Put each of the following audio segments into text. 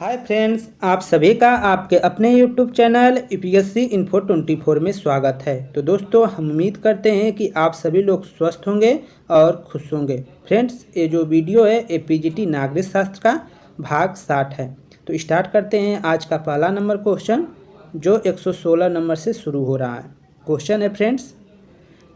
Hi friends, आप सभी का आपके अपने यूट्यूब चैनल यूपीएससी इन्फो 24 में स्वागत है। तो दोस्तों, हम उम्मीद करते हैं कि आप सभी लोग स्वस्थ होंगे और खुश होंगे। फ्रेंड्स, ये जो वीडियो है ये पीजीटी नागरिक शास्त्र का भाग 60 है। तो स्टार्ट करते हैं आज का पहला नंबर क्वेश्चन, जो 116 नंबर से शुरू हो रहा है। क्वेश्चन है फ्रेंड्स,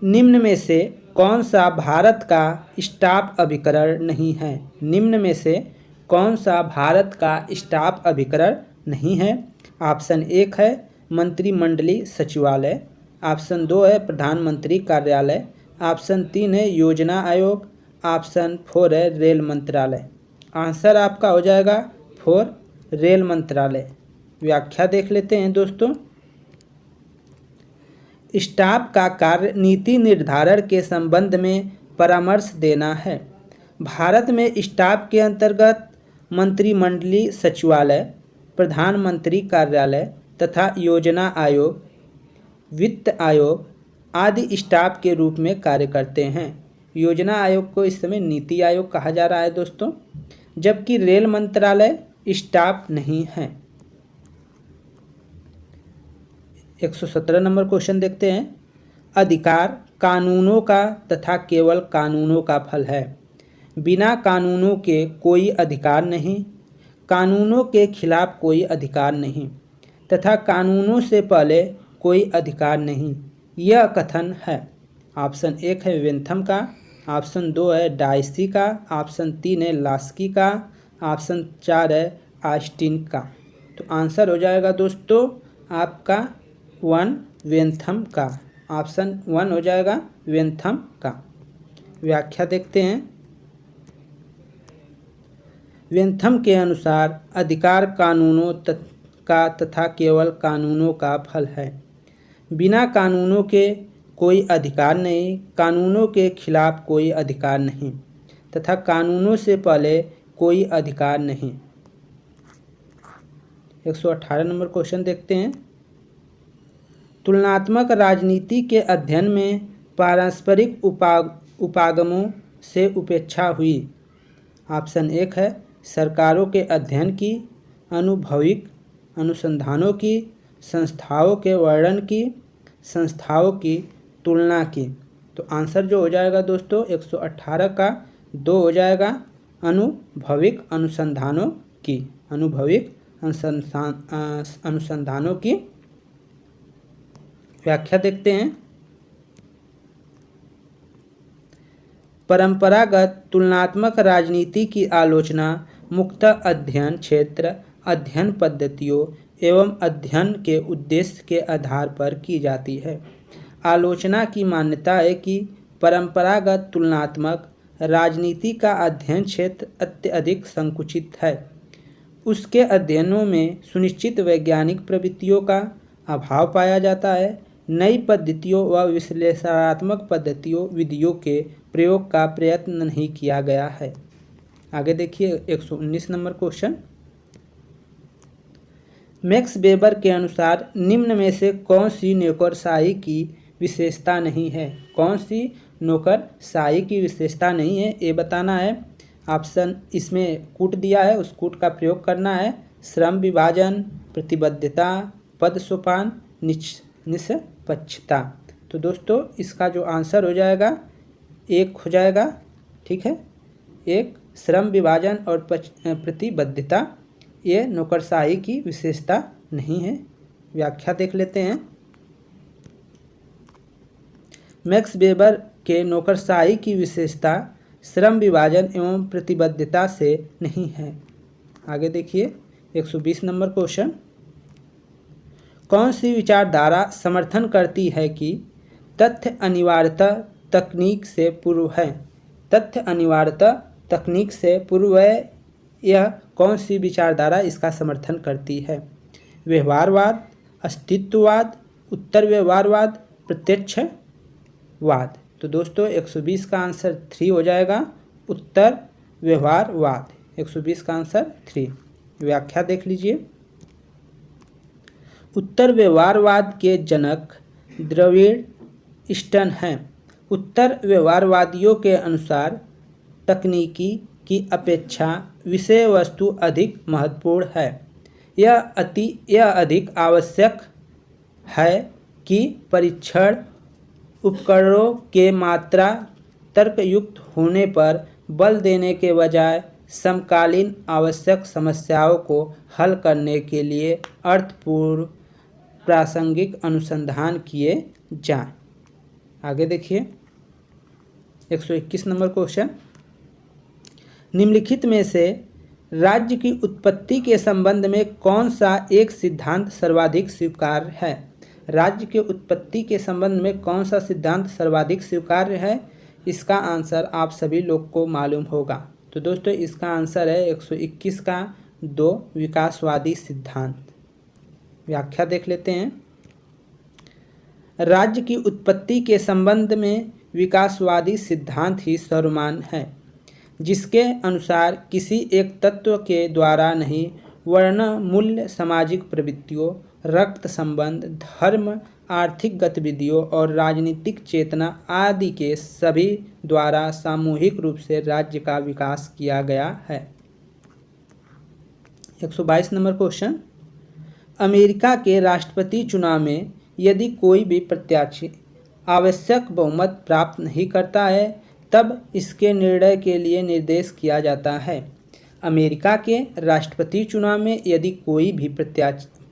निम्न में से कौन सा भारत का स्टाफ अभिकरण नहीं है? निम्न में से कौन सा भारत का स्टाफ अभिकरण नहीं है? ऑप्शन 1 है मंत्रिमंडलीय सचिवालय, ऑप्शन 2 है प्रधानमंत्री कार्यालय, ऑप्शन 3 है योजना आयोग, ऑप्शन 4 है रेल मंत्रालय। आंसर आपका हो जाएगा 4 रेल मंत्रालय। व्याख्या देख लेते हैं दोस्तों। स्टाफ का कार्य नीति निर्धारण के संबंध में परामर्श देना है। भारत में स्टाफ के अंतर्गत मंत्रिमंडलीय सचिवालय, प्रधानमंत्री कार्यालय तथा योजना आयोग, वित्त आयोग आदि स्टाफ के रूप में कार्य करते हैं। योजना आयोग को इस समय नीति आयोग कहा जा रहा है दोस्तों, जबकि रेल मंत्रालय स्टाफ नहीं है। 117 नंबर क्वेश्चन देखते हैं। अधिकार कानूनों का तथा केवल कानूनों का फल है। बिना कानूनों के कोई अधिकार नहीं, कानूनों के खिलाफ कोई अधिकार नहीं तथा कानूनों से पहले कोई अधिकार नहीं, यह कथन है। ऑप्शन 1 है वेंथम का, ऑप्शन 2 है डायसी का, ऑप्शन 3 है लास्की का, ऑप्शन 4 है ऑस्टिन का। तो आंसर हो जाएगा दोस्तों आपका 1 वेंथम का। ऑप्शन 1 हो जाएगा वेंथम का। व्याख्या देखते हैं। वेंथम के अनुसार अधिकार कानूनों का तथा केवल कानूनों का फल है। बिना कानूनों के कोई अधिकार नहीं, कानूनों के खिलाफ कोई अधिकार नहीं तथा कानूनों से पहले कोई अधिकार नहीं। 118 नंबर क्वेश्चन देखते हैं। तुलनात्मक राजनीति के अध्ययन में पारस्परिक उपागमों से उपेक्षा हुई। ऑप्शन 1 है सरकारों के अध्ययन की, अनुभविक अनुसंधानों की, संस्थाओं के वर्णन की, संस्थाओं की तुलना की। तो आंसर जो हो जाएगा दोस्तों 118 का 2 हो जाएगा अनुभविक अनुसंधानों की। अनुभविक अनुसंधानों की। व्याख्या देखते हैं। परंपरागत तुलनात्मक राजनीति की आलोचना मुक्त अध्ययन क्षेत्र, अध्ययन पद्धतियों एवं अध्ययन के उद्देश्य के आधार पर की जाती है। आलोचना की मान्यता है कि परंपरागत तुलनात्मक राजनीति का अध्ययन क्षेत्र अत्यधिक संकुचित है। उसके अध्ययनों में सुनिश्चित वैज्ञानिक प्रवृत्तियों का अभाव पाया जाता है। नई पद्धतियों व विश्लेषणात्मक पद्धतियों विधियों के प्रयोग का प्रयत्न नहीं किया गया है। आगे देखिए 119 नंबर क्वेश्चन। मैक्स वेबर के अनुसार निम्न में से कौन सी नौकरशाही की विशेषता नहीं है? कौन सी नौकरशाही की विशेषता नहीं है ये बताना है। ऑप्शन इसमें कूट दिया है, उस कूट का प्रयोग करना है। श्रम विभाजन, प्रतिबद्धता, पद सोपान, निष्पक्षता। तो दोस्तों इसका जो आंसर हो जाएगा 1 हो जाएगा। ठीक है, 1 श्रम विभाजन और प्रतिबद्धता ये नौकरशाही की विशेषता नहीं है। व्याख्या देख लेते हैं। मैक्स वेबर के नौकरशाही की विशेषता श्रम विभाजन एवं प्रतिबद्धता से नहीं है। आगे देखिए 120 नंबर क्वेश्चन। कौन सी विचारधारा समर्थन करती है कि तथ्य अनिवार्यता तकनीक से पूर्व है? तथ्य अनिवार्यता तकनीक से पूर्व है, यह कौन सी विचारधारा इसका समर्थन करती है? व्यवहारवाद, अस्तित्ववाद, उत्तर व्यवहारवाद, प्रत्यक्षवाद। तो दोस्तों 120 का आंसर 3 हो जाएगा, उत्तर व्यवहारवाद। 120 का आंसर 3। व्याख्या देख लीजिए। उत्तर व्यवहारवाद के जनक द्रविड़ स्टन हैं। उत्तर व्यवहारवादियों के अनुसार तकनीकी की अपेक्षा विषय वस्तु अधिक महत्वपूर्ण है। यह अधिक आवश्यक है कि परीक्षण उपकरणों के मात्रा तर्कयुक्त होने पर बल देने के बजाय समकालीन आवश्यक समस्याओं को हल करने के लिए अर्थपूर्ण प्रासंगिक अनुसंधान किए जाएं। आगे देखिए 121 नंबर क्वेश्चन, निम्नलिखित में से राज्य की उत्पत्ति के संबंध में कौन सा एक सिद्धांत सर्वाधिक स्वीकार्य है। राज्य की उत्पत्ति के संबंध में कौन सा सिद्धांत सर्वाधिक स्वीकार्य है, इसका आंसर आप सभी लोग को मालूम होगा। तो दोस्तों इसका आंसर है 121 का 2 विकासवादी सिद्धांत। व्याख्या देख लेते हैं। राज्य की उत्पत्ति के संबंध में विकासवादी सिद्धांत ही सर्वमान्य है, जिसके अनुसार किसी एक तत्व के द्वारा नहीं वर्ण मूल्य सामाजिक प्रवृत्तियों, रक्त संबंध, धर्म, आर्थिक गतिविधियों और राजनीतिक चेतना आदि के सभी द्वारा सामूहिक रूप से राज्य का विकास किया गया है। 122 नंबर क्वेश्चन, अमेरिका के राष्ट्रपति चुनाव में यदि कोई भी प्रत्याशी आवश्यक बहुमत प्राप्त नहीं करता है तब इसके निर्णय के लिए निर्देश किया जाता है। अमेरिका के राष्ट्रपति चुनाव में यदि कोई भी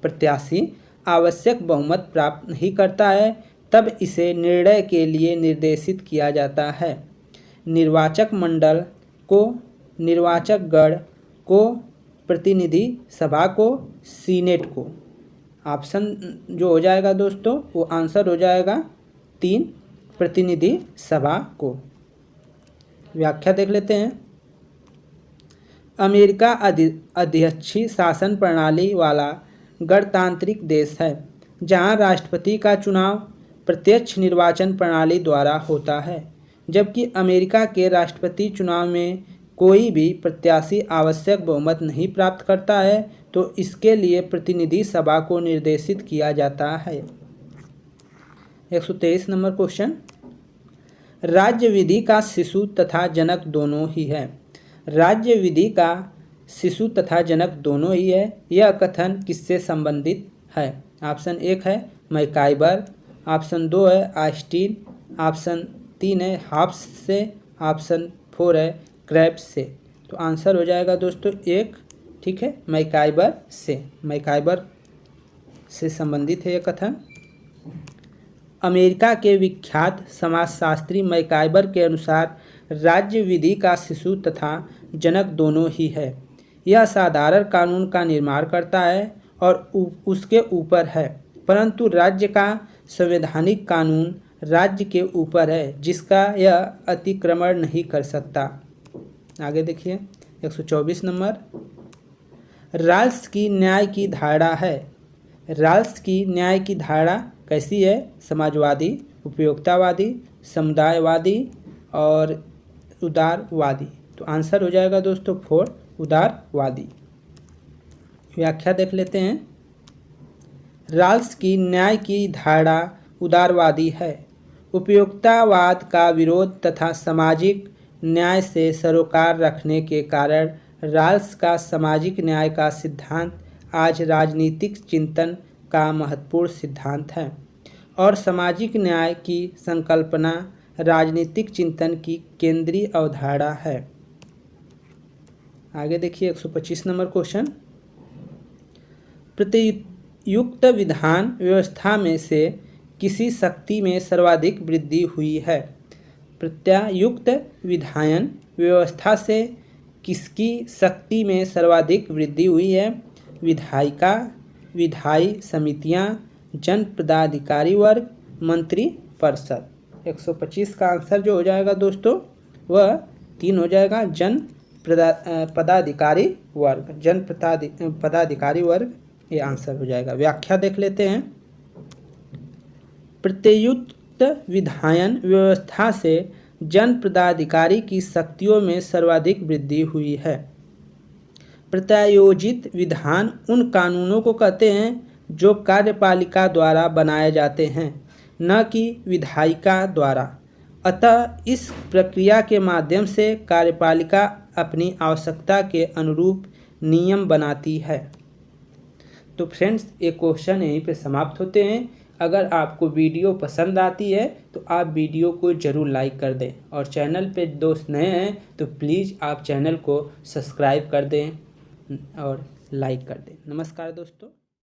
प्रत्याशी आवश्यक बहुमत प्राप्त नहीं करता है तब इसे निर्णय के लिए निर्देशित किया जाता है। निर्वाचक मंडल को, निर्वाचक गण को, प्रतिनिधि सभा को, सीनेट को। ऑप्शन जो हो जाएगा दोस्तों वो आंसर हो जाएगा 3, प्रतिनिधि सभा को। व्याख्या देख लेते हैं। अमेरिका अध्यक्षीय शासन प्रणाली वाला गणतांत्रिक देश है, जहां राष्ट्रपति का चुनाव प्रत्यक्ष निर्वाचन प्रणाली द्वारा होता है। जबकि अमेरिका के राष्ट्रपति चुनाव में कोई भी प्रत्याशी आवश्यक बहुमत नहीं प्राप्त करता है तो इसके लिए प्रतिनिधि सभा को निर्देशित किया जाता है। 123 नंबर क्वेश्चन, राज्य विधि का शिशु तथा जनक दोनों ही है। राज्य विधि का शिशु तथा जनक दोनों ही है, यह कथन किससे संबंधित है। ऑप्शन 1 है मैकाइबर, ऑप्शन 2 है आइंस्टीन, ऑप्शन 3 है हॉब्स से, ऑप्शन 4 है क्रैब्स से। तो आंसर हो जाएगा दोस्तों 1, ठीक है, मैकाइबर से। मैकाइबर से संबंधित है यह कथन। अमेरिका के विख्यात समाजशास्त्री मैकाइबर के अनुसार राज्य विधि का शिशु तथा जनक दोनों ही है। यह साधारण कानून का निर्माण करता है और उसके ऊपर है, परंतु राज्य का संवैधानिक कानून राज्य के ऊपर है, जिसका यह अतिक्रमण नहीं कर सकता। आगे देखिए 124 नंबर, राल्स की न्याय की धारणा है। राल्स की न्याय की धारणा कैसी है। समाजवादी, उपयोगितावादी, समुदायवादी और उदारवादी। तो आंसर हो जाएगा दोस्तों 4, उदारवादी। व्याख्या देख लेते हैं। राल्स की न्याय की धारणा उदारवादी है। उपयोगितावाद का विरोध तथा सामाजिक न्याय से सरोकार रखने के कारण राल्स का सामाजिक न्याय का सिद्धांत आज राजनीतिक चिंतन का महत्वपूर्ण सिद्धांत है और सामाजिक न्याय की संकल्पना राजनीतिक चिंतन की केंद्रीय अवधारणा है। आगे देखिए 125 नंबर क्वेश्चन, प्रत्युक्त विधान व्यवस्था में से किसी शक्ति में सर्वाधिक वृद्धि हुई है। प्रत्युक्त विधायन व्यवस्था से किसकी शक्ति में सर्वाधिक वृद्धि हुई है। विधायिका, विधायी समितियां, जन पदाधिकारी वर्ग, मंत्री परिषद। 125 का आंसर जो हो जाएगा दोस्तों वह 3 हो जाएगा, जन पदाधिकारी वर्ग। जन पदाधिकारी वर्ग ये आंसर हो जाएगा। व्याख्या देख लेते हैं। प्रत्युक्त विधायन व्यवस्था से जन पदाधिकारी की शक्तियों में सर्वाधिक वृद्धि हुई है। प्रत्यायोजित विधान उन कानूनों को कहते हैं जो कार्यपालिका द्वारा बनाए जाते हैं, न कि विधायिका द्वारा। अतः इस प्रक्रिया के माध्यम से कार्यपालिका अपनी आवश्यकता के अनुरूप नियम बनाती है। तो फ्रेंड्स, ये क्वेश्चन यहीं पे समाप्त होते हैं। अगर आपको वीडियो पसंद आती है तो आप वीडियो को ज़रूर लाइक कर दें, और चैनल पे दोस्त नए हैं तो प्लीज़ आप चैनल को सब्सक्राइब कर दें और लाइक कर दें। नमस्कार दोस्तों।